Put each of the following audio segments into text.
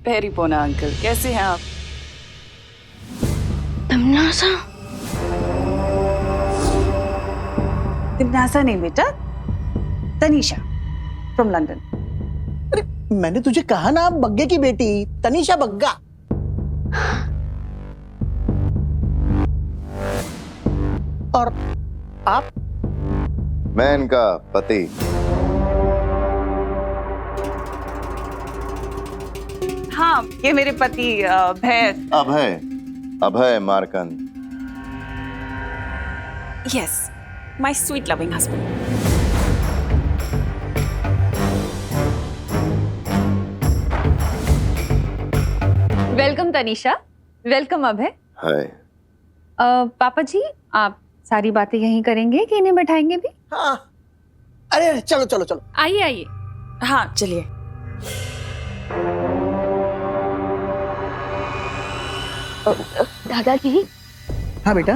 पैरी पोना अंकल, कैसे हैं आप? तमन्नासा? तमन्नासा नहीं बेटा, तनीषा फ्रॉम लंदन। अरे मैंने तुझे कहा ना, बग्गे की बेटी तनीषा बग्गा। और आप? मैं इनका पति। हाँ, ये मेरे पति भैर। Abhay Markand. Yes, my sweet loving husband. Welcome Tanisha, welcome Abhay. Hi. पापा जी, आप सारी बातें यहीं करेंगे कि इन्हें बैठाएंगे भी? हाँ, अरे चलो चलो चलो, आइए आइए। हाँ चलिए। दादाजी, हाँ बेटा।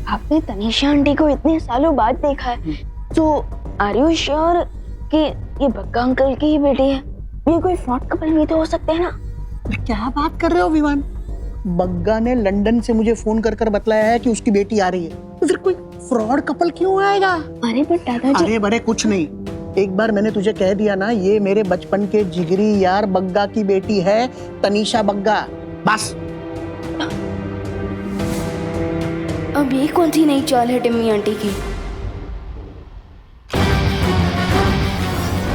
आपने तनीषा आंटी को इतने सालों बाद देखा है, तो आर यू श्योर कि ये बग्गा अंकल की ही बेटी है? ये कोई फ्रॉड कपल नहीं तो हो सकते हैं ना? अरे क्या बात कर रहे हो विमान? बग्गा ने लंदन से मुझे फोन कर कर बतलाया है कि उसकी बेटी आ रही है, तो फिर कोई फ्रॉड कपल क्यों आएगा? अरे बट दादाजी, अरे बड़े कुछ नहीं, एक बार मैंने तुझे कह दिया ना, ये मेरे बचपन के जिगरी यार बग्गा की बेटी है, तनीषा बग्गा। बस। अब ये कौन सी नई चाल है टिम्मी आंटी की?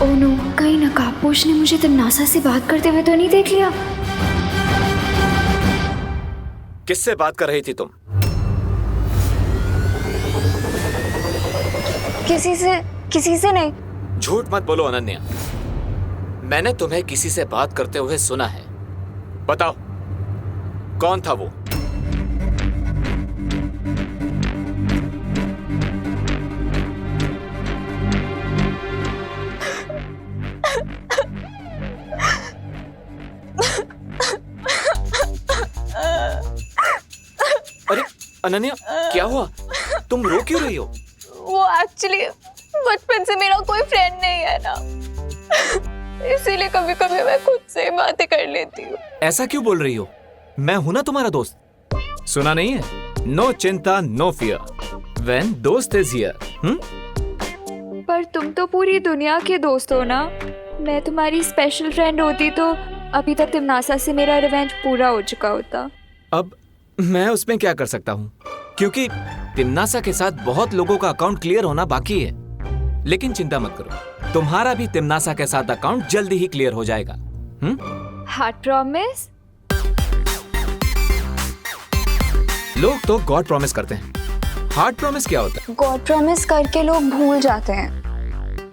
ओह नो, कहीं नकाबपोश ने मुझे तमन्नासा से बात करते हुए तो नहीं देख लिया? किससे बात कर रही थी तुम? किसी से नहीं। झूठ मत बोलो अनन्या, मैंने तुम्हें किसी से बात करते हुए सुना है। बताओ कौन था वो? अरे अनन्या, क्या हुआ? तुम रो क्यों रही हो? वो एक्चुअली बचपन से मेरा कोई फ्रेंड नहीं है ना, इसीलिए कभी कभी मैं खुद से बातें कर लेती हूँ। ऐसा क्यों बोल रही हो? मैं हूं ना तुम्हारा दोस्त। सुना नहीं है? नो चिंता नो फियर व्हेन दोस्त इज हियर। पर तुम तो पूरी दुनिया के दोस्त हो ना। मैं तुम्हारी स्पेशल फ्रेंड होती तो अभी तक तमन्नासा से मेरा रिवेंज पूरा हो चुका होता। अब मैं उसमें क्या कर सकता हूँ, क्योंकि तमन्नासा के साथ बहुत लोगों का अकाउंट क्लियर होना बाकी है। लेकिन चिंता मत करो, तुम्हारा भी तमन्नासा के साथ अकाउंट जल्दी ही क्लियर हो जाएगा। Heart promise? लोग तो गॉड प्रॉमिस करते हैं, हार्ट प्रॉमिस क्या होता है? गॉड प्रॉमिस करके लोग भूल जाते हैं,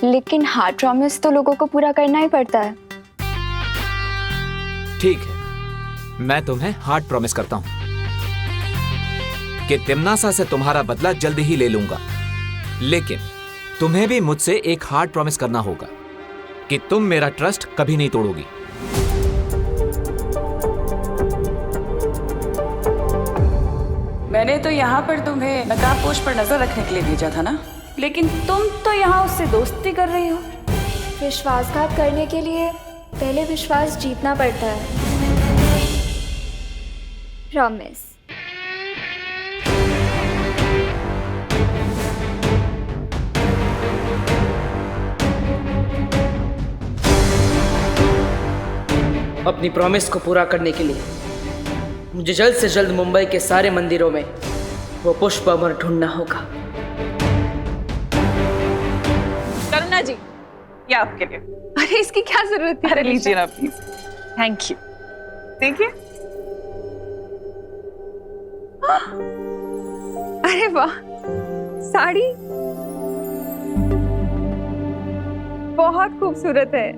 लेकिन हार्ट प्रॉमिस तो लोगों को पूरा करना ही पड़ता है। ठीक है, मैं तुम्हें हार्ट प्रॉमिस करता हूँ कि तमन्नासा से तुम्हारा बदला जल्दी ही ले लूंगा। लेकिन तुम्हें भी मुझसे एक हार्ट प्रॉमिस करना होगा कि तुम मेरा ट्रस्ट कभी नहीं तोड़ोगी। मैंने तो यहाँ पर तुम्हें नकाबपोश पर नजर रखने के लिए भेजा था ना, लेकिन तुम तो यहाँ उससे दोस्ती कर रही हो। विश्वासघात करने के लिए पहले विश्वास जीतना पड़ता है। प्रॉमिस। अपनी प्रॉमिस को पूरा करने के लिए मुझे जल्द से जल्द मुंबई के सारे मंदिरों में वो पुष्प अमर ढूंढना होगा। करुणा जी, ये आपके लिए। अरे इसकी क्या जरूरत है? अरे लीजिए ना प्लीज। Thank you. देखिए। अरे वाह, साड़ी बहुत खूबसूरत है।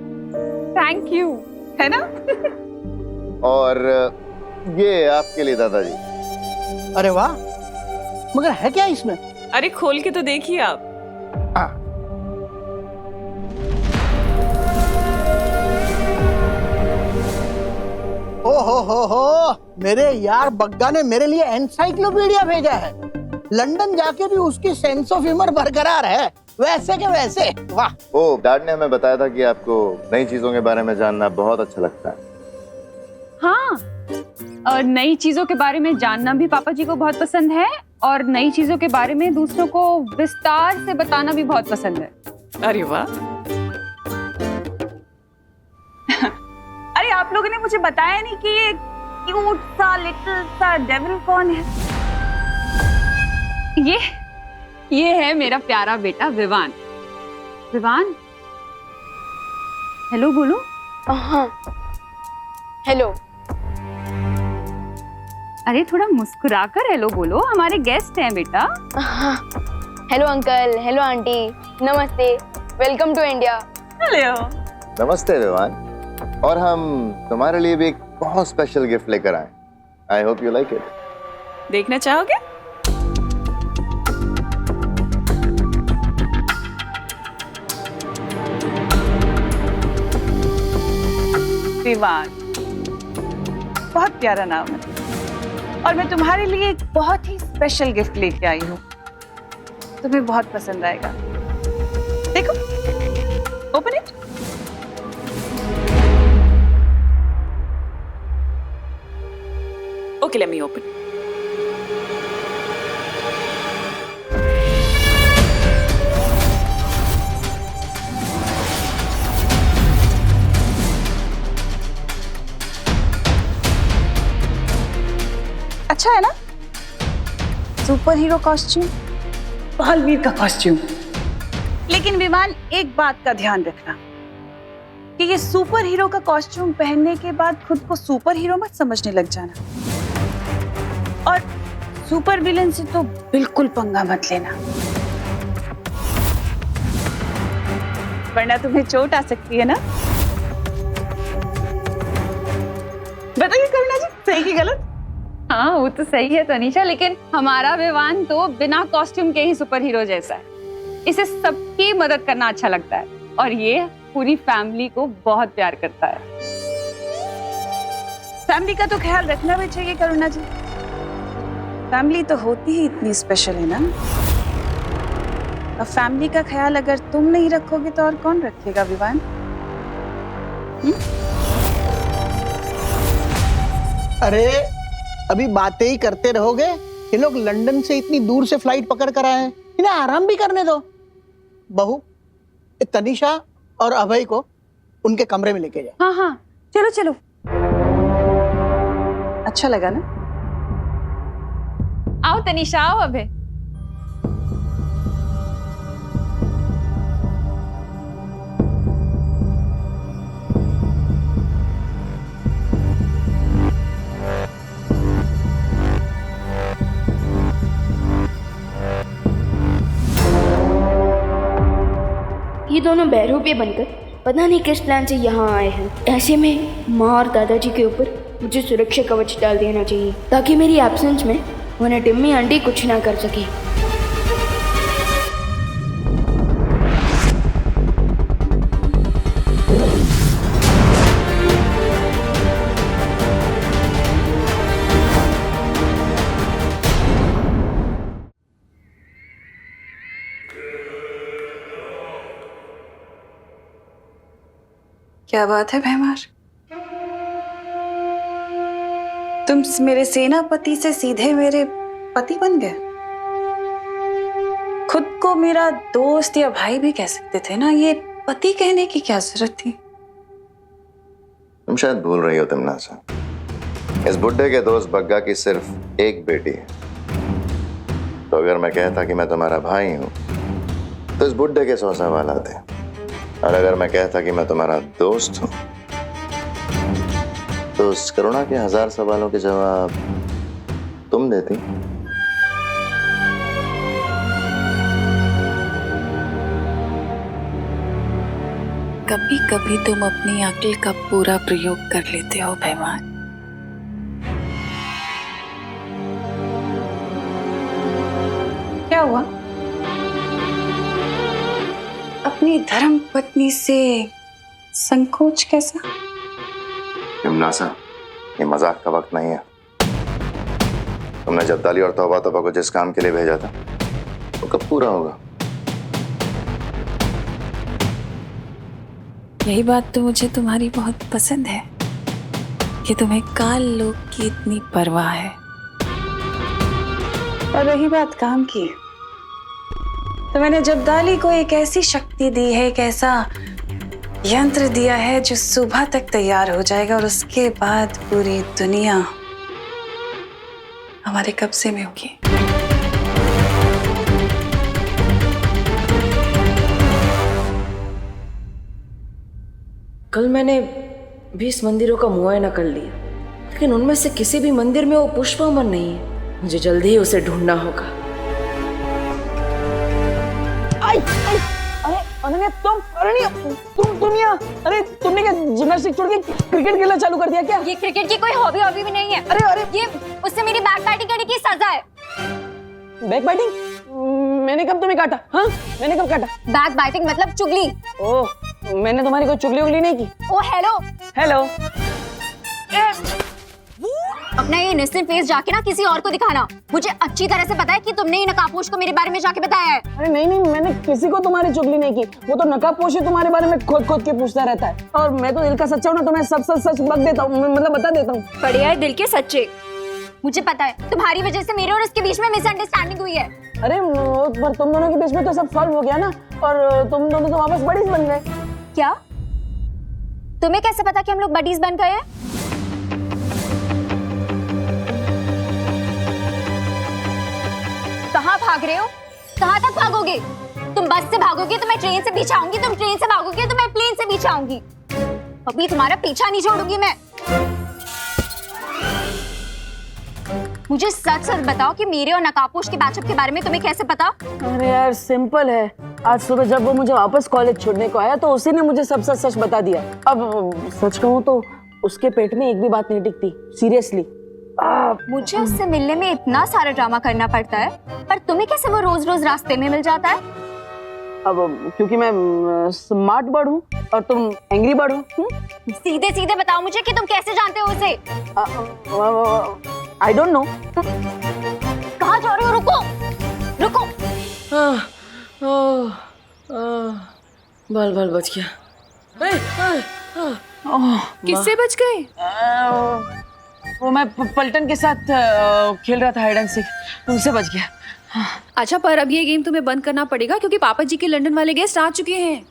Thank you. है ना? और ये आपके लिए दादाजी। अरे वाह, मगर है क्या इसमें? अरे खोल के तो देखिए आप। हो, मेरे यार बग्गा ने मेरे लिए एनसाइक्लोपीडिया भेजा है। लंदन जाके भी उसकी सेंस ऑफ ह्यूमर बरकरार है, वैसे के वैसे। वाह। ओ, डैड ने हमें बताया था कि आपको नई चीजों के बारे में जानना बहुत अच्छा लगता है। हाँ, और नई चीजों के बारे में जानना भी पापा जी को बहुत पसंद है और नई चीजों के बारे में दूसरों को विस्तार से बताना भी बहुत पसंद है। अरे वाह। अरे आप लोगों ने मुझे बताया नहीं कि ये क्यूट सा लिटिल सा डेविल कौन है? ये है मेरा प्यारा बेटा विवान। विवान, हेलो बोलो। हाँ, हेलो। अरे थोड़ा मुस्कुराकर हेलो बोलो, हमारे गेस्ट हैं बेटा। हाँ, हेलो अंकल, हेलो आंटी, नमस्ते, वेलकम टू इंडिया। हेलो। नमस्ते विवान। और हम तुम्हारे लिए भी एक बहुत स्पेशल गिफ्ट लेकर आए। I hope you like it. देखना चाहोगे? विवान, बहुत प्यारा नाम है और मैं तुम्हारे लिए एक बहुत ही स्पेशल गिफ्ट लेके आई हूँ। तुम्हें बहुत पसंद आएगा। देखो, open it. Okay, let me open. अच्छा है ना? सुपर हीरो कॉस्ट्यूम, बालवीर का कॉस्ट्यूम। लेकिन विमान, एक बात का ध्यान रखना कि ये सुपर हीरो का कॉस्ट्यूम पहनने के बाद खुद को सुपर हीरो मत समझने लग जाना, और सुपर विलन से तो बिल्कुल पंगा मत लेना, वरना तुम्हें चोट आ सकती है ना। बताइए करुणा जी, सही की गलत? हाँ, वो तो सही है तनीषा, लेकिन हमारा विवान तो बिना कॉस्ट्यूम के ही सुपर हीरो जैसा है। इसे सबकी मदद करना अच्छा लगता है और ये पूरी फैमिली को बहुत प्यार करता है। फैमिली का तो ख्याल रखना भी चाहिए करुणा जी। फैमिली तो होती ही इतनी स्पेशल है ना। अब फैमिली का ख्याल अगर तुम नहीं रखोगे तो और कौन रखेगा विवान? अरे अभी बातें ही करते रहोगे? ये लोग लंदन से इतनी दूर से फ्लाइट पकड़ कर आए हैं, इन्हें आराम भी करने दो। बहू, तनीषा और अभय को उनके कमरे में लेके जाओ। हाँ हाँ, चलो चलो। अच्छा लगा ना? आओ तनीषा, आओ अभय। ये दोनों बहरूपे बनकर पता नहीं किस प्लान से यहाँ आए हैं। ऐसे में माँ और दादाजी के ऊपर मुझे सुरक्षा कवच डाल देना चाहिए ताकि मेरी एब्सेंस में उन्हें टिम्मी आंटी कुछ ना कर सके। क्या बात है भैमार, तुम मेरे सेनापति से सीधे मेरे पति बन गए। खुद को मेरा दोस्त या भाई भी कह सकते थे ना, ये पति कहने की क्या जरूरत थी? तुम शायद भूल रही हो तिमनासा, इस बुड्ढे के दोस्त बग्गा की सिर्फ एक बेटी है। तो अगर मैं कहता कि मैं तुम्हारा भाई हूं तो इस बुड्ढे के 100 सवाल आते, और अगर मैं कहता कि मैं तुम्हारा दोस्त हूं तो उस करुणा के 1000 सवालों के जवाब तुम देती। कभी कभी तुम अपनी अक्ल का पूरा प्रयोग कर लेते हो भैमान। क्या हुआ? अपनी धर्म पत्नी से संकोच कैसा? तिमनासा, ये मजाक का वक्त नहीं है। तुमने जब्दाली और तौबा तौबा को जिस काम के लिए भेजा था वो कब पूरा होगा? यही बात तो मुझे तुम्हारी बहुत पसंद है। कि तुम्हें काल लोक की इतनी परवाह है। और रही बात काम की, तो मैंने जब्दाली को एक ऐसी शक्ति दी है, एक ऐसा यंत्र दिया है जो सुबह तक तैयार हो जाएगा और उसके बाद पूरी दुनिया हमारे कब्जे में होगी। कल मैंने 20 मंदिरों का मुआयना कर लिया, लेकिन उनमें से किसी भी मंदिर में वो पुष्पामन नहीं है। मुझे जल्दी ही उसे ढूंढना होगा। अरे अनन्या, तुम यहाँ, अरे तुमने क्या जिम्नास्टिक छोड़ के क्रिकेट खेलना चालू कर दिया क्या? ये क्रिकेट की कोई हॉबी भी नहीं है। अरे ये उससे मेरी बैक बैटिंग करने की सजा है। Back batting? मैंने कब तुम्हें काटा? हाँ, मैंने कब काटा? बैक बैटिंग मतलब चुगली। ओह, मैंने तुम्हारी कोई चुगली उगली नहीं की। ओ हेलो हेलो। अपना ये इनोसेंट फेस जाके ना किसी और को दिखाना। मुझे अच्छी तरह से पता है कि तुमने ये नकाबपोश को मेरे बारे में जाके बताया है। अरे नहीं, मैंने किसी को तुम्हारी चुगली नहीं की। वो तो नकाबपोश ही तुम्हारे बारे में खोद के पूछता रहता है, और मैं तो दिल का सच्चा हूँ ना, तो मैं सब सच बक देता हूँ, मतलब बता देता हूँ। बढ़िया है दिल के सच्चे। मुझे पता है तुम्हारी वजह से मेरे और उसके बीच में मिसअंडरस्टैंडिंग हुई है। अरे पर तुम दोनों के बीच में तो सब सॉल्व हो गया ना, और तुम दोनों तो वापस बडीज बन गए। क्या? तुम्हें कैसे पता कि हम लोग बडीज बन गए हैं? कहाँ भाग रहे हो? कहाँ तक भागोगे? तुम बस से भागोगे तो मैं ट्रेन से पीछे आऊंगी, तुम ट्रेन से भागोगे तो मैं प्लेन से पीछे आऊंगी। अभी तुम्हारा पीछा नहीं छोड़ूंगी मैं। मुझे सच सच बताओ कि मेरे और नकाबपोश के बैचअप के बारे में तुम्हें कैसे पता? अरे यार सिंपल है, आज सुबह जब वो मुझे वापस कॉलेज छोड़ने को आया तो उसी ने मुझे सब सच बता दिया। अब सच कहूँ तो उसके पेट में एक भी बात नहीं टिकती, सीरियसली। मुझे उससे मिलने में इतना सारा ड्रामा करना पड़ता है, पर तुम्हें कैसे वो रोज रोज रास्ते में मिल जाता है? अब क्योंकि मैं स्मार्ट बर्ड हूँ और तुम एंग्री बर्ड हो। सीधे सीधे बताओ मुझे कि तुम कैसे जानते हो उसे? I don't know. कहाँ जा रहे हो? रुको। बाल बच गया। किससे बच गए? वो मैं पलटन के साथ खेल रहा था हाइड एंड सीक, उनसे बच गया। अच्छा, पर अब ये गेम तुम्हें बंद करना पड़ेगा क्योंकि पापा जी के लंदन वाले गेस्ट आ चुके हैं।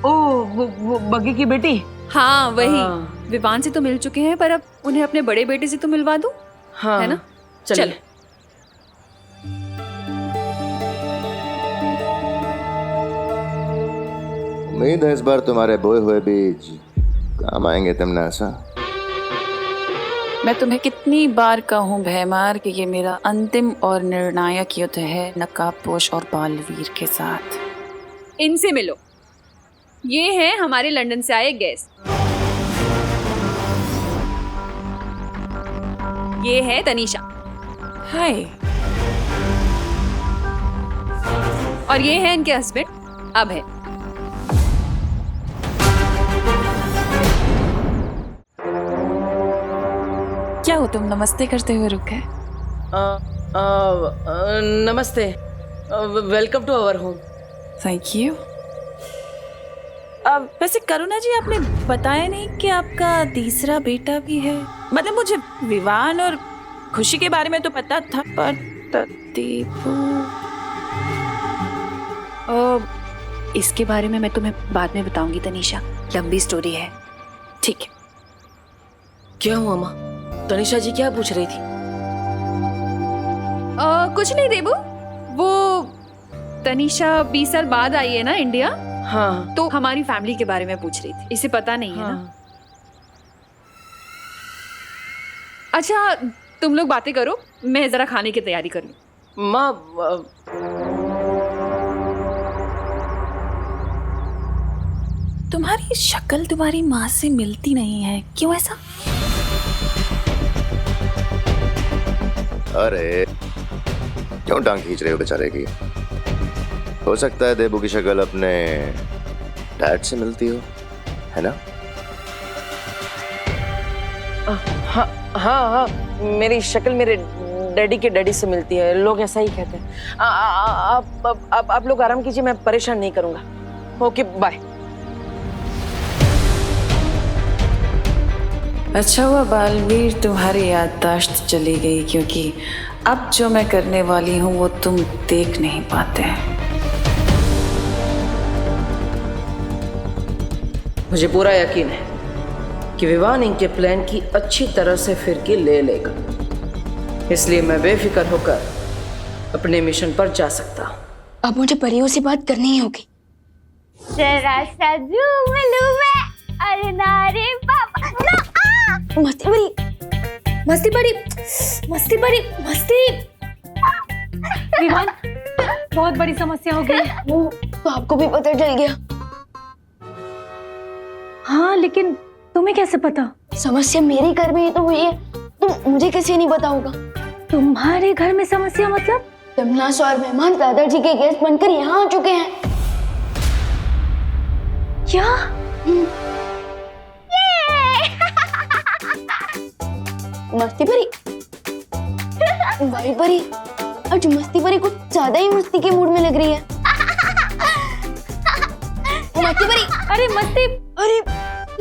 ओह, वो बग्गी की बेटी? हाँ वही। विवान से तो मिल चुके हैं, पर अब उन्हें अपने बड़े बेटे से तो मिलवा दूं। हाँ, है ना? चल। उम्मीद है इस बार तुम्हारे बोए हुए बीज काम आएंगे तिमनासा। मैं तुम्हें कितनी बार कहूँ भैमार कि ये मेरा अंतिम और निर्णायक युद्ध है नकाबपोश और बालवीर के साथ। इनसे मिलो, ये हैं हमारे लंदन से आए गेस्ट। ये है तनीषा। हाय। और ये है इनके हस्बैंड अभय। क्या हो तुम नमस्ते करते हुए रुक गए? नमस्ते, welcome to our home. Thank you. वैसे करुणा जी, आपने बताया नहीं कि आपका तीसरा बेटा भी है। मतलब मुझे विवान और खुशी के बारे में तो पता था, पर दीपू इसके बारे में मैं तुम्हें बाद में बताऊंगी तनीषा, लंबी स्टोरी है। ठीक है। क्या हुआ माँ? तनीषा जी क्या पूछ रही थी? कुछ नहीं देबू, वो तनीषा 20 साल बाद आई है ना इंडिया। हाँ, तो हमारी फैमिली के बारे में पूछ रही थी। इसे पता नहीं है ना? अच्छा तुम लोग बातें करो, मैं जरा खाने की तैयारी कर लूं। माँ तुम्हारी शक्ल तुम्हारी माँ से मिलती नहीं है, क्यों ऐसा? अरे क्यों टांग खींच रहे हो बेचारे की? हो सकता है देबू की शक्ल अपने डैड से मिलती हो, है ना? हाँ, मेरी शक्ल मेरे डैडी के डैडी से मिलती है, लोग ऐसा ही कहते हैं। आप लोग आराम कीजिए, मैं परेशान नहीं करूंगा। Okay bye. अच्छा हुआ बालवीर तुम्हारी याददाश्त चली गई, क्योंकि अब जो मैं करने वाली हूँ वो तुम देख नहीं पाते। मुझे पूरा यकीन है कि विवान इनके प्लान की अच्छी तरह से फिरकी ले लेगा, इसलिए मैं बेफिक्र होकर अपने मिशन पर जा सकता हूँ। अब मुझे परियों से बात करनी ही होगी। जरा सा झूम लूं मैं, अरे नारे पापा ना मस्ती बड़ी, मस्ती बड़ी, मस्ती बड़ी, मस्ती। विवान, बहुत बड़ी समस्या हो गई। वो तो आपको भी पता चल गया। हाँ, लेकिन तुम्हें कैसे पता? समस्या मेरे घर में ही तो हुई है, तो मुझे कैसे नहीं पता होगा? तुम्हारे घर में समस्या मतलब? तमन्नास और मेहमान दादाजी के गेस्ट बनकर यहाँ आ चुके हैं। क्या? मस्ती परी, वाई परी, आज मस्ती परी कुछ ज्यादा ही मस्ती के मूड में लग रही है। मस्ती परी, अरे मस्ती, अरे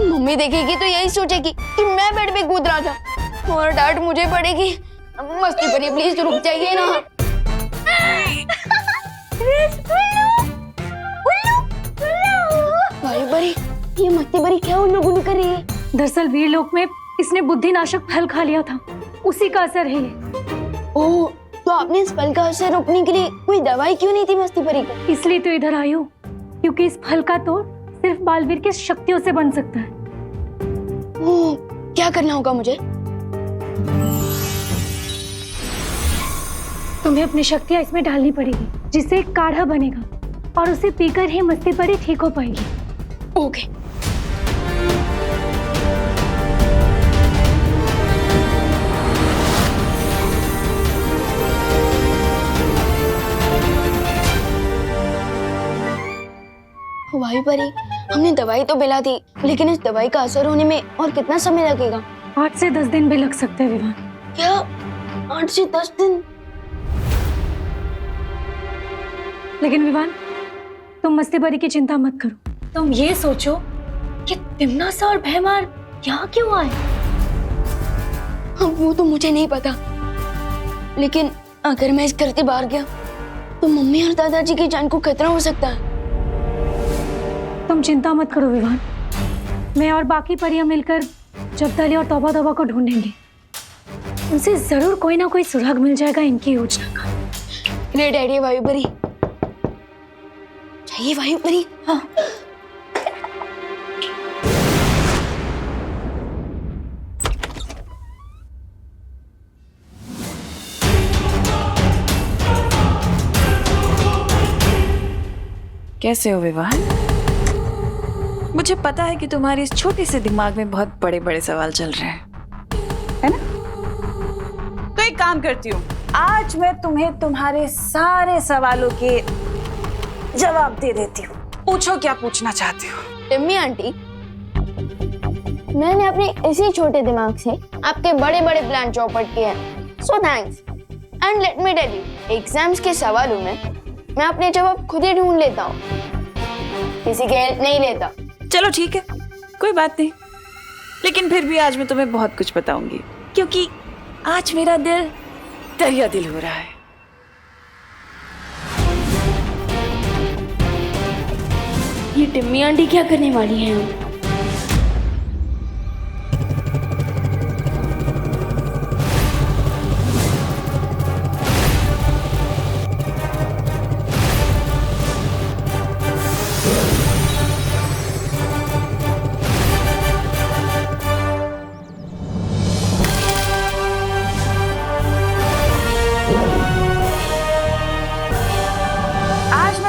मम्मी देखेगी तो यही सोचेगी कि मैं बेड पे कूद रहा था और डांट मुझे पड़ेगी। मस्ती परी प्लीज रुक जाइए ना। वाई परी, ये मस्ती परी क्या उल्लू गुल्लू कर रही है? दरअसल वीरलोक में इसने बुद्धिनाशक फल खा लिया था, उसी का असर है ये। ओह, तो आपने इस फल का असर रोकने के लिए कोई दवाई क्यों नहीं थी मस्ती परी को? इसलिए तो इधर आई हूँ, क्योंकि इस फल का तोड़ सिर्फ बालवीर की शक्तियों से बन सकता है। ओह, क्या करना होगा मुझे? तुम्हें अपनी शक्तियाँ इसमें डालनी पड़ेगी, जिससे एक काढ़ा बनेगा और उसे पीकर ही मस्ती परी ठीक हो पाएगी। ओके। वाई परी, हमने दवाई तो पिला दी, लेकिन इस दवाई का असर होने में और कितना समय लगेगा? 8 से 10 दिन भी लग सकते हैं विवान। क्या 8 से 10 दिन? लेकिन विवान, तुम मस्ती परी की चिंता मत करो। तुम ये सोचो कि तिमनासा और भैमार यहाँ क्यों आए? अब वो तो मुझे नहीं पता, लेकिन अगर मैं इस घर से बाहर गया तो मम्मी और दादाजी की जान को खतरा हो सकता है। तुम चिंता मत करो विवान, मैं और बाकी परियां मिलकर जब्दली और तौबा तौबा को ढूंढेंगे। उनसे जरूर कोई ना कोई सुराग मिल जाएगा इनकी योजना का। रे डैडी, वायु परी चाहिए। वायु परी, हाँ। कैसे हो विवान? मुझे पता है कि तुम्हारे इस छोटे से दिमाग में बहुत बड़े बड़े सवाल चल रहे हैं, है ना? तो एक काम करती हूँ, आज मैं तुम्हें तुम्हारे सारे सवालों के जवाब दे देती हूँ। पूछो क्या पूछना चाहती हो। टिम्मी आंटी, मैंने अपने इसी छोटे दिमाग से आपके बड़े बड़े प्लान चौपट किए हैं, so thanks. And let me tell you, exams के सवालों में मैं अपने जवाब खुद ही ढूंढ लेता हूँ, किसी की हेल्प नहीं लेता। चलो ठीक है, कोई बात नहीं, लेकिन फिर भी आज मैं तुम्हें बहुत कुछ बताऊंगी, क्योंकि आज मेरा दिल दरिया दिल हो रहा है। ये टिम्मी आंटी क्या करने वाली हैं?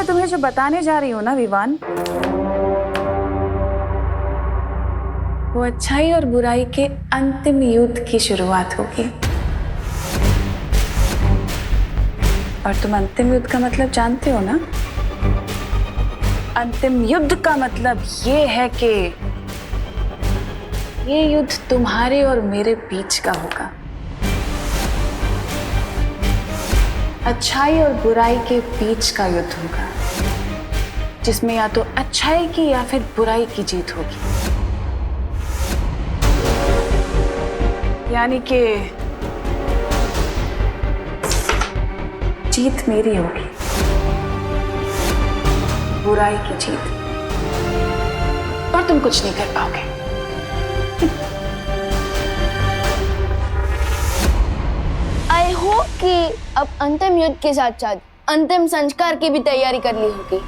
तुम्हें जो बताने जा रही हूँ ना विवान, वो अच्छाई और बुराई के अंतिम युद्ध की शुरुआत होगी। और तुम अंतिम युद्ध का मतलब जानते हो ना? अंतिम युद्ध का मतलब ये है कि ये युद्ध तुम्हारे और मेरे बीच का होगा। अच्छाई और बुराई के बीच का युद्ध होगा, जिसमें या तो अच्छाई की या फिर बुराई की जीत होगी। यानी कि जीत मेरी होगी, बुराई की जीत, और तुम कुछ नहीं कर पाओगे। आई होप कि अब अंतिम युद्ध के साथ साथ अंतिम संस्कार की भी तैयारी कर ली होगी।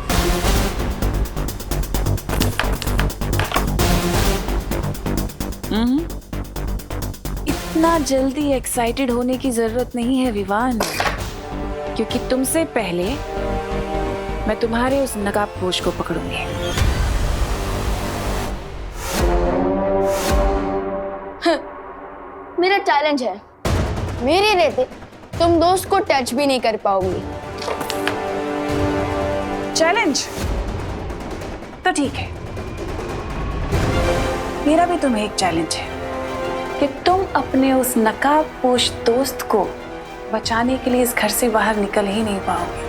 इतना जल्दी एक्साइटेड होने की जरूरत नहीं है विवान, क्योंकि तुमसे पहले मैं तुम्हारे उस नकाबपोश को पकड़ूंगी। मेरा चैलेंज है, मेरे रहते तुम दोस्त को टच भी नहीं कर पाओगी। चैलेंज तो ठीक है, मेरा भी तुम्हें एक चैलेंज है कि तुम अपने उस नकाबपोश दोस्त को बचाने के लिए इस घर से बाहर निकल ही नहीं पाओगे।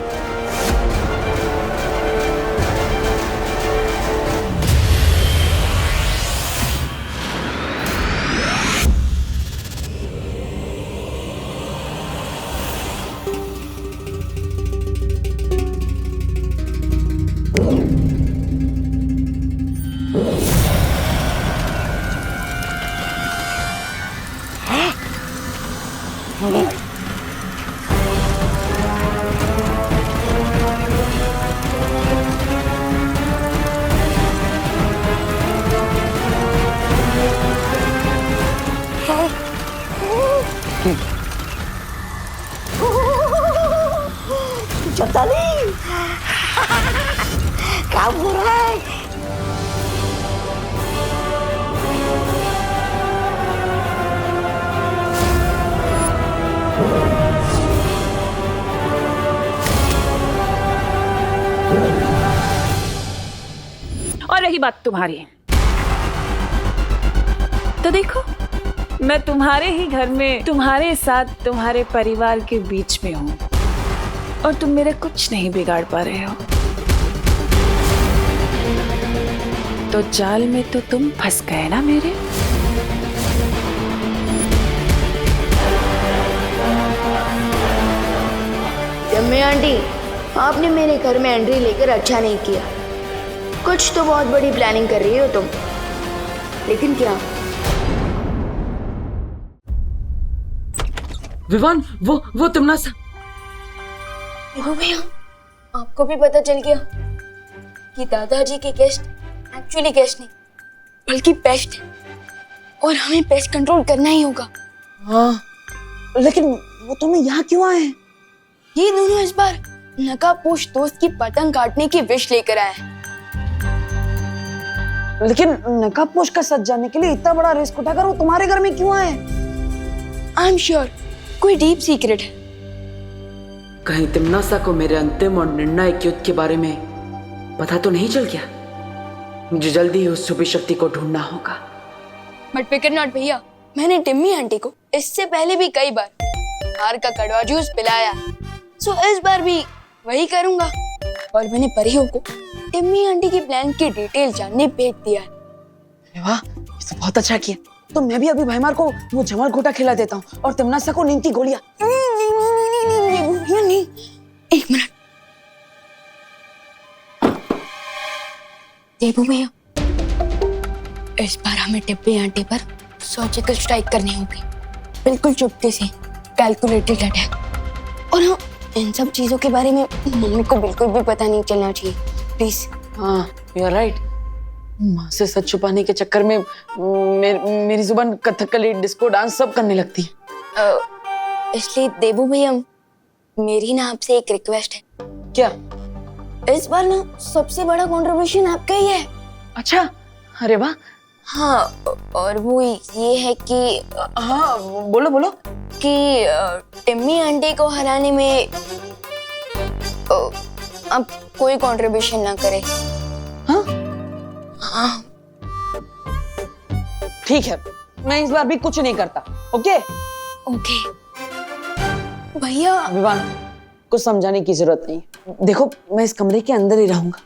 चौताली क्या हो रहा है? और रही बात तुम्हारी, तो देखो मैं तुम्हारे ही घर में तुम्हारे साथ तुम्हारे परिवार के बीच में हूं और तुम मेरा कुछ नहीं बिगाड़ पा रहे हो। तो जाल में तो तुम फंस गए ना मेरे। जम्मी आंटी, आपने मेरे घर में एंट्री लेकर अच्छा नहीं किया। कुछ तो बहुत बड़ी प्लानिंग कर रही हो तुम, लेकिन क्या? विवान, वो तमन्ना देखो भैया, आपको भी पता चल गया कि दादाजी के गेस्ट एक्चुअली गेस्ट नहीं बल्कि पेस्ट है, और हमें पेस्ट कंट्रोल करना ही होगा। हाँ, लेकिन वो तुम्हें यहाँ क्यों आए हैं? ये दोनों इस बार नकाबपोश दोस्त की पतंग काटने की विश लेकर आए हैं। लेकिन नकाबपोश का सच जानने के लिए इतना बड़ा रिस्क उठाकर वो तुम्हारे घर में क्यों आए? आई एम श्योर कोई डीप सीक्रेट है। कहीं तिम्नासा को मेरे अंतिम और निर्णायक युद्ध के बारे में पता तो नहीं चल गया? मुझे जल्दी ही उस छुपी शक्ति को ढूंढना होगा। बट फिकर नॉट भैया, मैंने टिम्मी आंटी को इससे पहले भी कई बार हार का कड़वा जूस पिलाया, सो इस बार भी वही करूंगा। और मैंने परियों को टिम्मी आंटी की प्लान की डिटेल जानने भेज दिया है। वाह, ये तो बहुत अच्छा किया। तो मैं भी अभी भाईमार को वो जमाल घोटा खिला देता हूँ और तिम्नासा को नींद की गोलियां। नहीं, एक मिनट। देबू भैया, इस बार हमें टिप्पी आंटी पर सर्जिकल स्ट्राइक करनी होगी, बिल्कुल चुपके से, कैलकुलेटेड अटैक। और हाँ, इन सब चीजों के बारे में मम्मी को बिल्कुल भी पता नहीं चलना चाहिए, प्लीज। हाँ, यू आर राइट। माँ से सच छुपाने के चक्कर में मेरी जुबान कथकली, डिस्को डांस सब करने लगती है। इसलिए देबू भैया, मेरी ना आपसे एक रिक्वेस्ट है। क्या? इस बार ना सबसे बड़ा कंट्रीब्यूशन आपका ही है। अच्छा, अरे वाह। हाँ, और वो ये है कि हाँ, बोलो बोलो। कि टिम्मी आंटी को हराने में अब कोई कंट्रीब्यूशन ना करे। हाँ? हाँ, ठीक है, मैं इस बार भी कुछ नहीं करता। ओके? ओके भैया। विवान, कुछ समझाने की जरूरत नहीं। देखो, मैं इस कमरे के अंदर ही रहूंगा,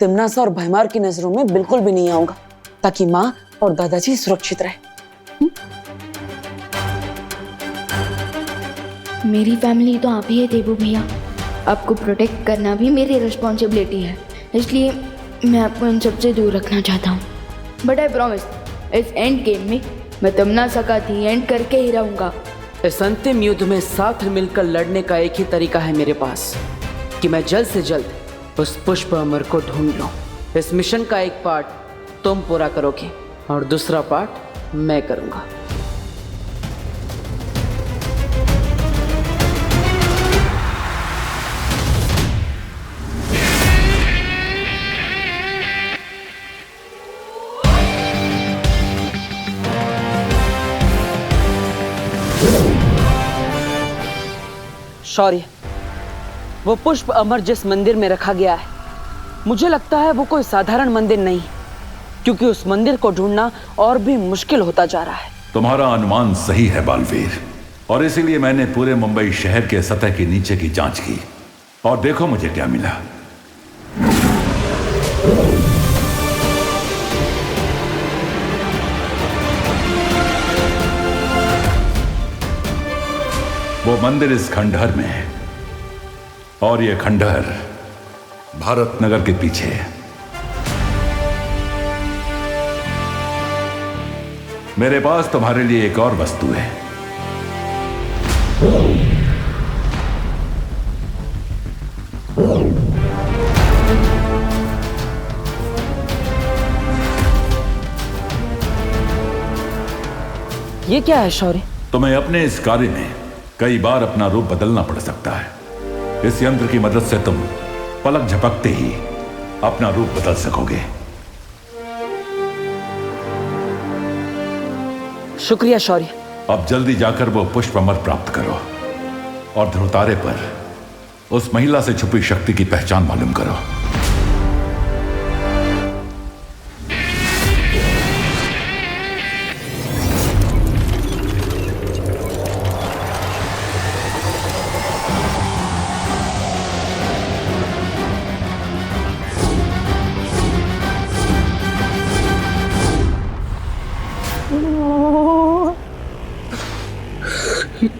तिम्नासा और भाईमार की नजरों में बिल्कुल भी नहीं आऊंगा, ताकि माँ और दादाजी सुरक्षित रहे। मेरी फैमिली तो आप ही है देबू भैया। आपको प्रोटेक्ट करना भी मेरी रिस्पॉन्सिबिलिटी है, इसलिए मैं आपको इन सबसे दूर रखना चाहता हूँ। बट आई प्रॉमिस, इस एंड गेम में मैं तमन्ना का दी एंड करके ही रहूँगा। इस अंतिम युद्ध में साथ मिलकर लड़ने का एक ही तरीका है मेरे पास, कि मैं जल्द से जल्द उस पुष्प अमर को ढूंढ लूँ। इस मिशन का एक पार्ट तुम पूरा करोगे और दूसरा पार्ट मैं करूँगा। शौर्य, वो पुष्प अमर जिस मंदिर में रखा गया है, मुझे लगता है वो कोई साधारण मंदिर नहीं, क्योंकि उस मंदिर को ढूंढना और भी मुश्किल होता जा रहा है। तुम्हारा अनुमान सही है बालवीर, और इसीलिए मैंने पूरे मुंबई शहर के सतह के नीचे की जांच की, और देखो मुझे क्या मिला। वो मंदिर इस खंडहर में है, और ये खंडहर भारत नगर के पीछे है। मेरे पास तुम्हारे लिए एक और वस्तु है। ये क्या है शौर्य? तुम्हें अपने इस कार्य में कई बार अपना रूप बदलना पड़ सकता है। इस यंत्र की मदद से तुम पलक झपकते ही अपना रूप बदल सकोगे। शुक्रिया शौर्य। अब जल्दी जाकर वो पुष्प अमर प्राप्त करो और ध्रुवतारे पर उस महिला से छुपी शक्ति की पहचान मालूम करो।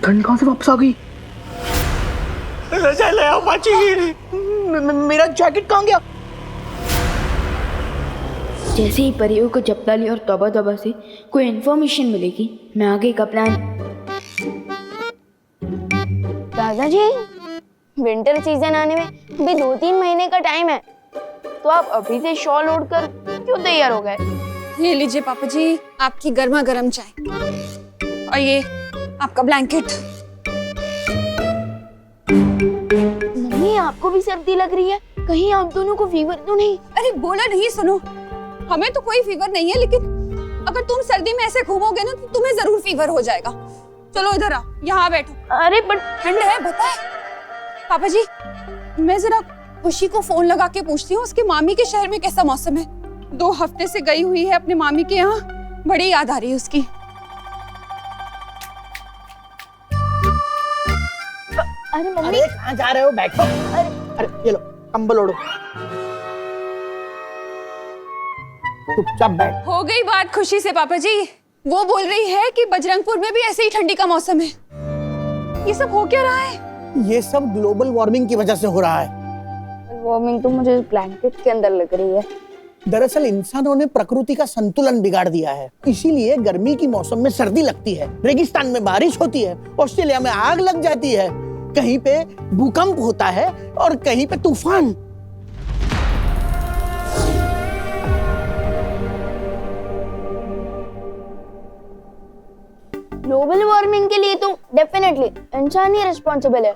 ठंड कहां से वापस आ गई? मेरा जैकेट कहां गया? जैसे ही परियों को जपताली और तौबा तौबा से कोई इन्फॉर्मेशन मिलेगी, मैं आगे का प्लान। दादाजी, विंटर सीजन आने में अभी 2-3 महीने का टाइम है, तो आप अभी से शॉल ओढ़ कर क्यों तैयार हो गए? ये लीजिए पापा जी, आपकी गर्मा गर्म चाय, और ये आपका ब्लैंकेट। मम्मी, आपको भी सर्दी लग रही है? कहीं आप दोनों को फीवर तो नहीं? अरे बोला नहीं, सुनो, हमें तो कोई फीवर नहीं है, लेकिन अगर तुम सर्दी में ऐसे घूमोगे ना तो तुम्हें जरूर फीवर हो जाएगा। चलो इधर आओ, यहाँ बैठो। अरे बट ठंड है, बताए। पापा जी, मैं जरा खुशी को फोन लगा के पूछती हूँ उसके मामी के शहर में कैसा मौसम है। 2 हफ्ते से गई हुई है अपने मामी के यहाँ, बड़ी याद आ रही है उसकी। अरे मम्मी, अरे कहाँ जा रहे हो? बैठो। अरे ये लो, कंबल ओढ़ो। चुपचाप बैठ। हो गई बात खुशी से पापा जी। वो बोल रही है कि बजरंगपुर में भी ऐसे ही ठंडी का मौसम है। ये सब हो क्या रहा है? ये सब ग्लोबल वार्मिंग की वजह से हो रहा है। वार्मिंग तो मुझे ब्लैंकेट के अंदर लग रही है। दरअसल इंसानों ने प्रकृति का संतुलन बिगाड़ दिया है, इसीलिए गर्मी की मौसम में सर्दी लगती है, रेगिस्तान में बारिश होती है, ऑस्ट्रेलिया में आग लग जाती है, कहीं पे भूकंप होता है और कहीं पे तूफान। ग्लोबल वार्मिंग के लिए तो डेफिनेटली इंसान ही रिस्पॉन्सिबल है,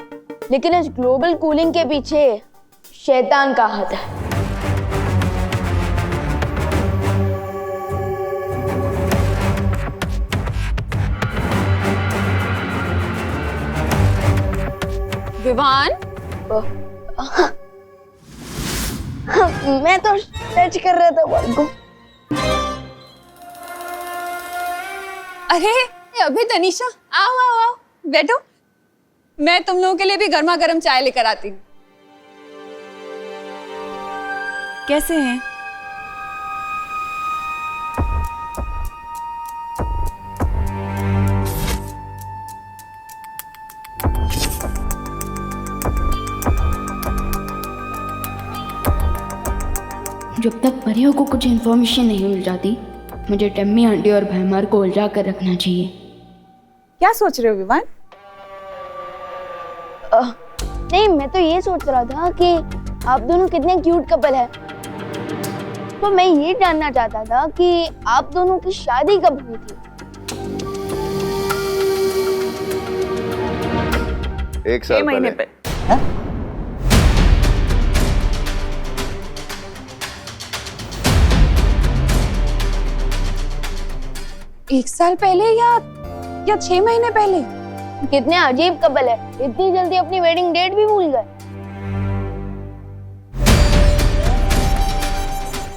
लेकिन इस ग्लोबल कूलिंग के पीछे शैतान का हाथ है। विवान, मैं तो टच कर रहा था बॉल को। अरे अभी तनीषा, आओ आओ आओ, बैठो। मैं तुम लोगों के लिए भी गर्मा गर्म चाय लेकर आती हूँ। कैसे हैं? जब तक परियों को कुछ इन्फॉर्मेशन नहीं मिल जाती, मुझे टिम्मी आंटी और भैमार को उलझा कर रखना चाहिए। क्या सोच रहे हो विवान? नहीं, मैं तो ये सोच रहा था कि आप दोनों कितने क्यूट कपल हैं। तो मैं ये जानना चाहता था कि आप दोनों की शादी कब हुई थी? 1 साल महीने पहले। एक साल पहले या 6 महीने पहले? कितने अजीब कपल है, इतनी जल्दी अपनी वेडिंग डेट भी भूल गए।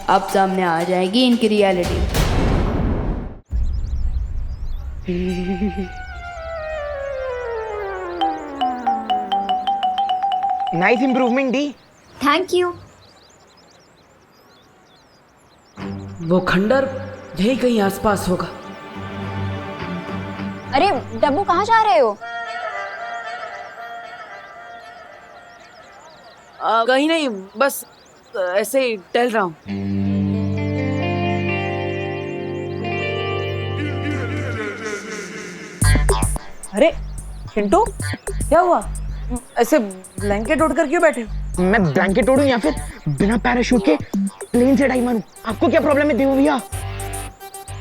अब सामने आ जाएगी इनकी reality. Nice improvement D. Thank you. वो खंडर यही कहीं आसपास होगा। अरे डब्बू, कहाँ जा रहे हो? कहीं नहीं, बस ऐसे ही टहल रहा हूँ। अरे चिंटू, क्या हुआ? ऐसे ब्लैंकेट ओढ़ कर क्यों बैठे हो? मैं ब्लैंकेट ओढ़ूं या फिर बिना पैराशूट के प्लेन से डाई मारूं? आपको क्या प्रॉब्लम है देवो भैया?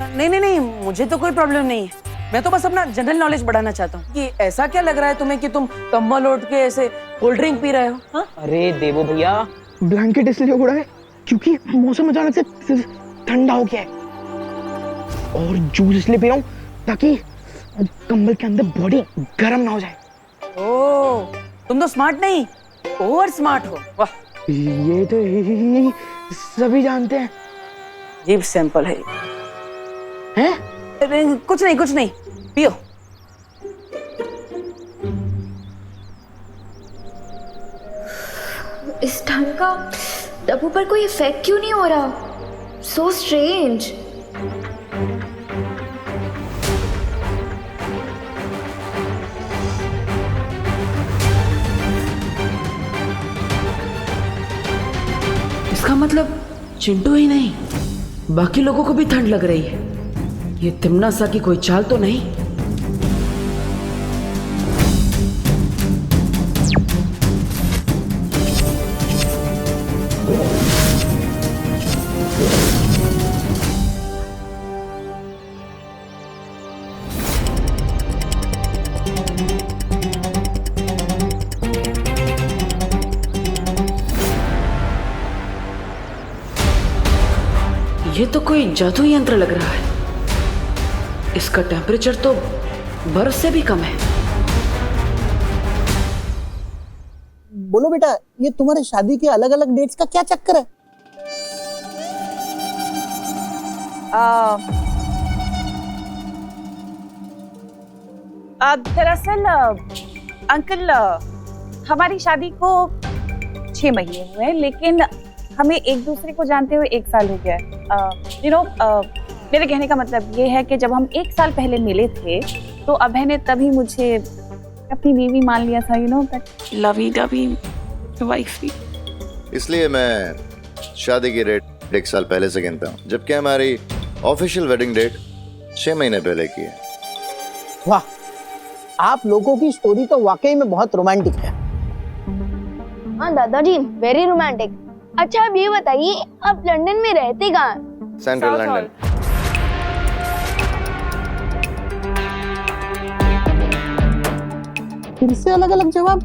नहीं नहीं नहीं, मुझे तो कोई प्रॉब्लम नहीं है। मैं तो बस अपना जनरल नॉलेज बढ़ाना चाहता हूँ कि ऐसा क्या लग रहा है तुम्हें कि तुम कंबल ओढ़ के ऐसे कोल्ड ड्रिंक पी रहे हो? हाँ? अरे देवो भैया, ब्लैंकेट इसलिए ओढ़ा है क्योंकि मौसम अचानक से ठंडा हो गया है, और जूस इसलिए पी रहा हूँ ताकि कंबल के अंदर बॉडी गर्म ना हो जाए। ओह, तुम तो स्मार्ट नहीं, ओवर स्मार्ट हो। वाह, ये तो सभी जानते हैं। अजीब सैंपल है। हैं? कुछ नहीं, पियो। इस ढंग का डब्बू पर कोई इफेक्ट क्यों नहीं हो रहा? So strange. इसका मतलब चिंटू ही नहीं, बाकी लोगों को भी ठंड लग रही है। ये तिम्नासा की कोई चाल तो नहीं? ये तो कोई जादू यंत्र लग रहा है। इसका टेम्परेचर तो बर्फ से भी कम है। बोलो बेटा, ये तुम्हारे शादी के अलग अलग डेट्स का क्या चक्कर है? दरअसल अंकल, हमारी शादी को 6 महीने हुए हैं, लेकिन हमें एक दूसरे को जानते हुए 1 साल हो गया है। मेरे कहने का मतलब ये है कि जब हम 1 साल पहले मिले थे तो अभय ने तभी मुझे अपनी बीवी मान लिया था, बट लवी डबी वाइफी। इसलिए मैं शादी की डेट 1 साल पहले से गिनता हूँ, जबकि हमारी ऑफिशियल वेडिंग डेट 6 महीने पहले की है। वाह, आप लोगों की स्टोरी तो वाकई में बहुत रोमांटिक है। हाँ दादाजी, वेरी रोमांटिक। अच्छा, अब ये बताइए, आप लंदन में रहते कहाँ? Central London. फिर से अलग अलग जवाब।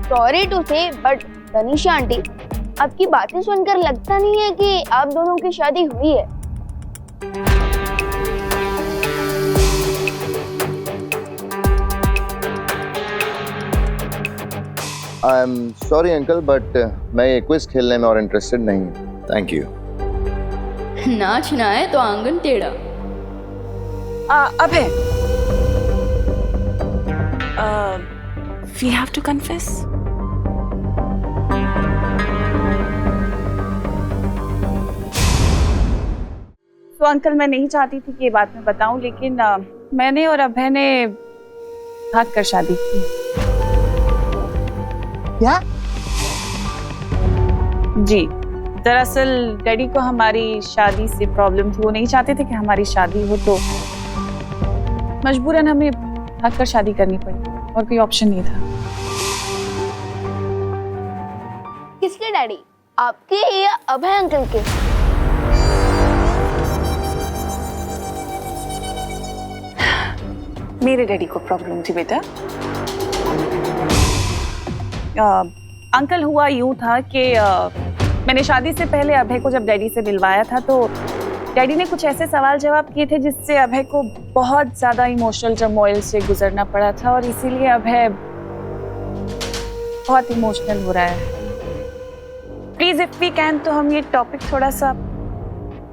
सॉरी टू से, बट तनीषा आंटी, आपकी बातें सुनकर लगता नहीं है कि आप दोनों की शादी हुई है। I am sorry uncle, but मैं ये क्विज खेलने में और इंटरेस्टेड नहीं हूँ। Thank you. नाचना है तो आंगन टेढ़ा। अभय, We have to confess. तो अंकल, मैं नहीं चाहती थी कि ये बात मैं बताऊं, लेकिन मैंने और अभय ने भाग कर शादी की। क्या? जी, दरअसल डैडी को हमारी शादी से प्रॉब्लम थी। वो नहीं चाहते थे कि हमारी शादी हो, तो मजबूरन हमें भाग कर शादी करनी पड़ी और कोई ऑप्शन नहीं था। किसके डैडी, आपके या अभय अंकल के? मेरे डैडी को प्रॉब्लम थी बेटा। अंकल हुआ यूं था कि मैंने शादी से पहले अभय को जब डैडी से मिलवाया था, तो डैडी ने कुछ ऐसे सवाल जवाब किए थे जिससे अभय को बहुत ज्यादा इमोशनल टर्मोइल से गुजरना पड़ा था, और इसीलिए अभय बहुत इमोशनल हो रहा है। प्लीज इफ वी कैन तो हम ये टॉपिक थोड़ा सा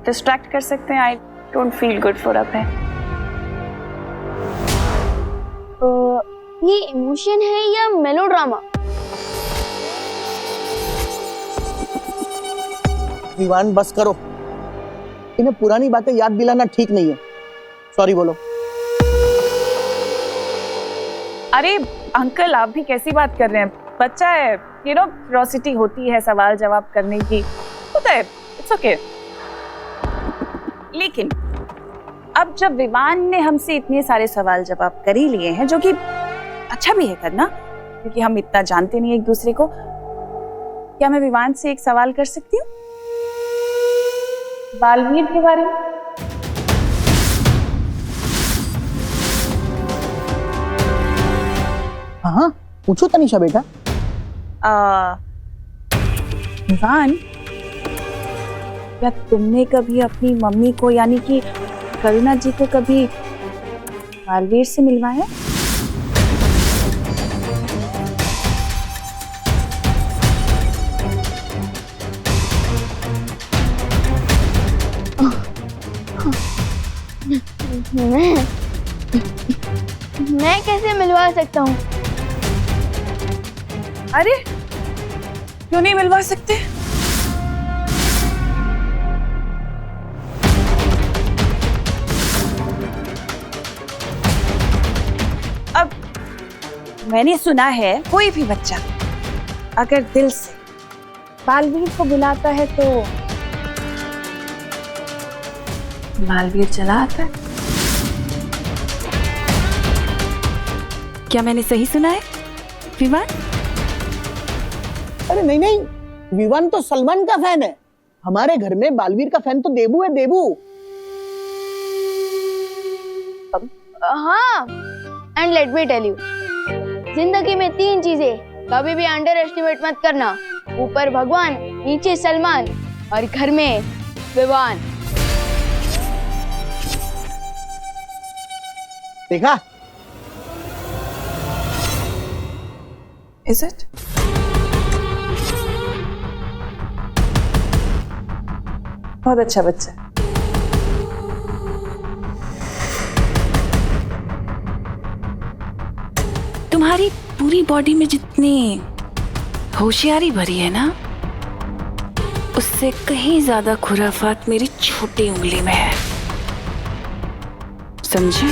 डिस्ट्रैक्ट कर सकते हैं। I don't feel good for Abhay. ये इमोशन है या मेलोड्रामा? विवान बस करो, इन्हें पुरानी बातें याद दिलाना ठीक नहीं है। सॉरी बोलो। अरे अंकल, आप भी कैसी बात कर रहे हैं? बच्चा है, यू नो, क्यूरियोसिटी होती है सवाल जवाब करने की, होता है, इट्स ओके। लेकिन अब जब विवान ने हमसे इतने सारे सवाल जवाब कर ही लिए हैं, जो कि अच्छा भी है करना, क्योंकि हम इतना जानते नहीं एक दूसरे को, क्या मैं विवान से एक सवाल कर सकती हूँ बालवीर के बारे में? हाँ, पूछो तनिषा बेटा। विवान, क्या तुमने कभी अपनी मम्मी को यानी कि करुणा जी को कभी बालवीर से मिलवाया? मैं कैसे मिलवा सकता हूँ? अरे क्यों नहीं मिलवा सकते? अब मैंने सुना है कोई भी बच्चा अगर दिल से बालवीर को बुलाता है तो बालवीर चला आता है। क्या मैंने सही सुना है विवान? अरे नहीं नहीं, विवान तो सलमान का फैन है। हमारे घर में बालवीर का फैन तो देबू है, देबू। हाँ, and let me tell you, जिंदगी में 3 चीजें कभी भी अंडर एस्टिमेट मत करना। ऊपर भगवान, नीचे सलमान और घर में विवान। देखा? Is it? बहुत अच्छा बच्चा। तुम्हारी पूरी बॉडी में जितनी होशियारी भरी है ना, उससे कहीं ज्यादा खुराफात मेरी छोटी उंगली में है, समझे?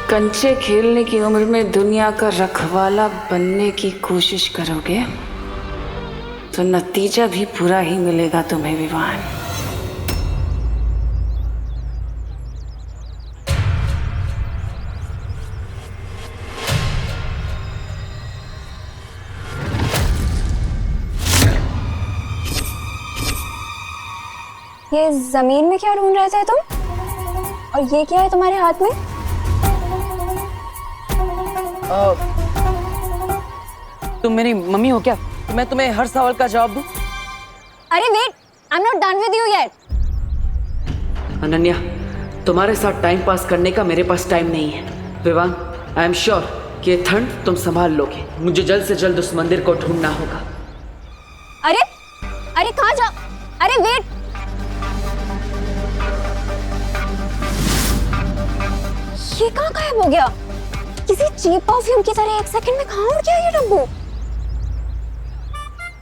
कंचे खेलने की उम्र में दुनिया का रखवाला बनने की कोशिश करोगे तो नतीजा भी पूरा ही मिलेगा तुम्हें विवान। ये जमीन में क्या ढूंढ रहे थे तुम? और ये क्या है तुम्हारे हाथ में? तुम मेरी मम्मी हो क्या? मैं तुम्हें हर सवाल का जवाब दूं? अरे wait, I am not done with you yet. Ananya, तुम्हारे साथ टाइम पास करने का मेरे पास टाइम नहीं है। विवान, आई एम श्योर कि ये ठंड तुम संभाल लोगे। मुझे जल्द से जल्द उस मंदिर को ढूंढना होगा। अरे अरे कहाँ जा? अरे वेट, ये कहाँ गायब हो गया? किसी चीप परफ्यूम की तरह 1 सेकंड में कहाँ उड़ गया ये डब्बू?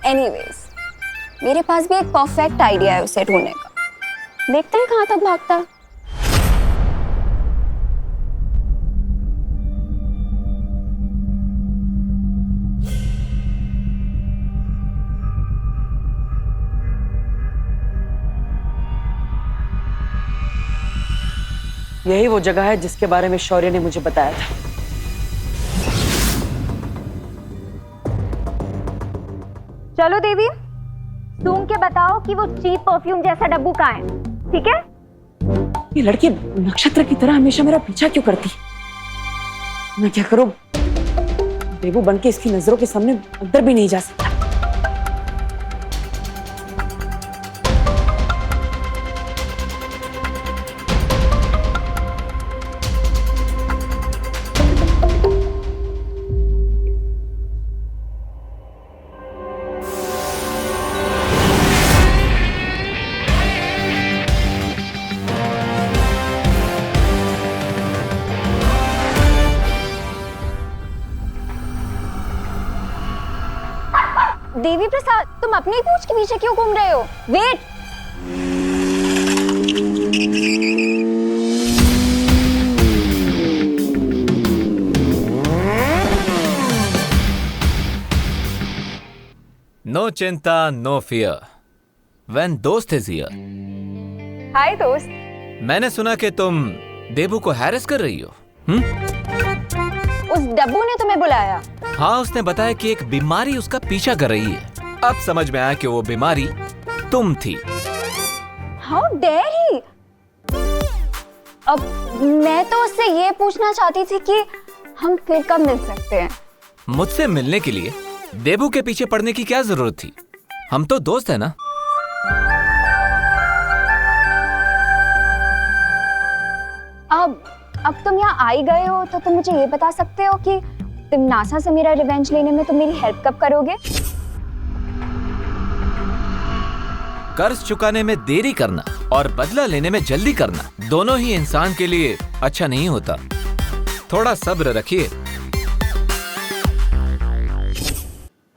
एनीवेज, मेरे पास भी एक परफेक्ट आइडिया है उसे ढूंढने का। देखते हैं कहाँ तक भागता। यही वो जगह है जिसके बारे में शौर्य ने मुझे बताया था। चलो देवी, सूंघ के बताओ कि वो चीप परफ्यूम जैसा डब्बू कहाँ है, ठीक है? ये लड़की नक्षत्र की तरह हमेशा मेरा पीछा क्यों करती? मैं क्या करूं? देवू बन के इसकी नजरों के सामने अंदर भी नहीं जा सकता। देवी प्रसाद, तुम अपनी पूंछ के पीछे क्यों घूम रहे हो? वेट! नो चिंता, नो फियर, व्हेन दोस्त इज हियर। हाय दोस्त। मैंने सुना कि तुम देबू को हैरेस कर रही हो। उस डब्बू ने तुम्हें बुलाया? हाँ, उसने बताया कि एक बीमारी उसका पीछा कर रही है। अब समझ में आया कि वो बीमारी तुम थी। How dare he? अब मैं तो उससे ये पूछना चाहती थी कि हम फिर कब मिल सकते हैं? मुझसे मिलने के लिए देबू के पीछे पड़ने की क्या जरूरत थी? हम तो दोस्त हैं ना। अब तुम यहाँ आ ही गए हो तो तुम मुझे ये बता सकते हो कि तुम नासा से मेरा रिवेंज लेने में तुम मेरी हेल्प कब करोगे? कर्ज चुकाने में देरी करना और बदला लेने में जल्दी करना दोनों ही इंसान के लिए अच्छा नहीं होता। थोड़ा सब्र रखिए।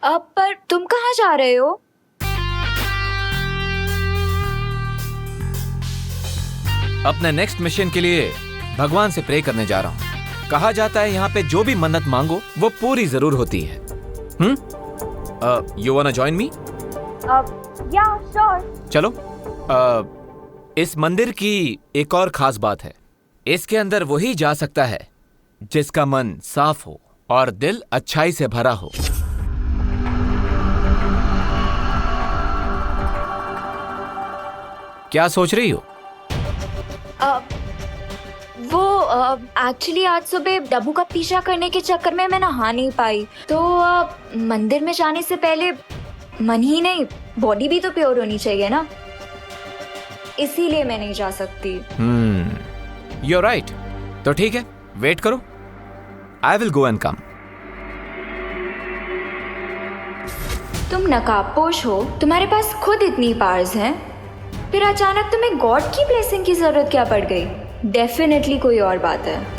अब पर तुम कहाँ जा रहे हो? अपने नेक्स्ट मिशन के लिए भगवान से प्रे करने जा रहा हूँ। कहा जाता है यहाँ पे जो भी मन्नत मांगो वो पूरी जरूर होती है। You वांना join me? या श्योर। चलो। इस मंदिर की एक और खास बात है, इसके अंदर वही जा सकता है जिसका मन साफ हो और दिल अच्छाई से भरा हो। क्या सोच रही हो? वो एक्चुअली आज सुबह डब्बू का पीछा करने के चक्कर में मैं नहा नहीं पाई, तो मंदिर में जाने से पहले मन ही नहीं बॉडी भी तो प्योर होनी चाहिए ना, इसीलिए मैं नहीं जा सकती। You're right। तो ठीक है, वेट करो। I will go and come। तुम नकाबपोश हो, तुम्हारे पास खुद इतनी पावर्स हैं, फिर अचानक तुम्हें गॉड की ब्लेसिंग की जरूरत क्या पड़ गई? डेफिनेटली कोई और बात है।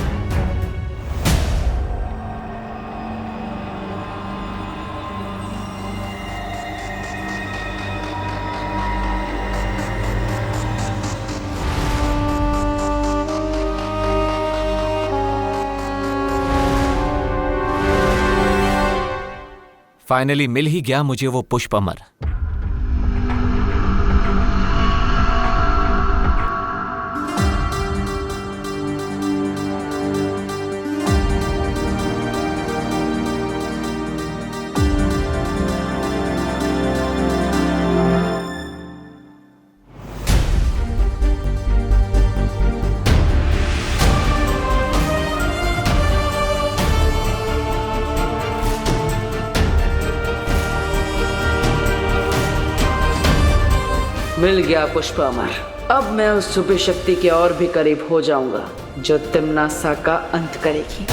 फाइनली मिल ही गया मुझे वो पुष्पमर। मिल गया पुष्पमर। अब मैं उस सुपर शक्ति के और भी करीब हो जाऊंगा जो तिम्नासा का अंत करेगी।